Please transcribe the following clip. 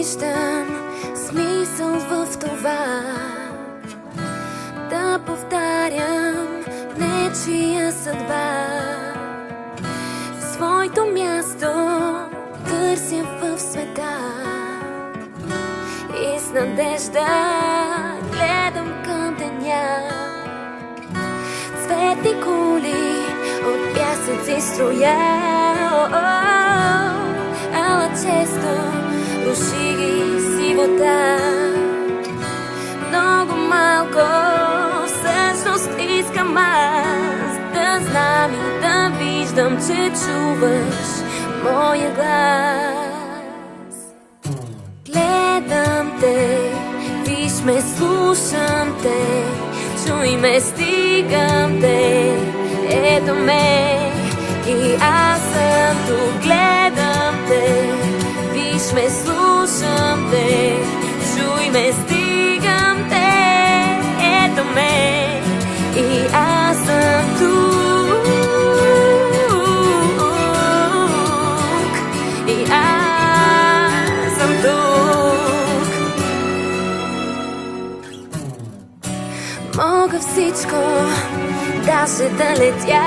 виждам смисъл в това да повтарям нечия съдба. Своето място търся в света и с надежда гледам към деня. Цветни кули от пясъци строя, ала често руши ги сивота. Много малко всъщност искам аз да знам и да виждам, че чуваш моя глас. Гледам те, виж ме, слушам те, чуй ме, стигам те, ето ме и аз съм тук. Гледам те, виж ме, слушам те, чуй ме, стигам те, ето ме и аз съм тук, и аз съм тук. Мога всичко, даже да летя.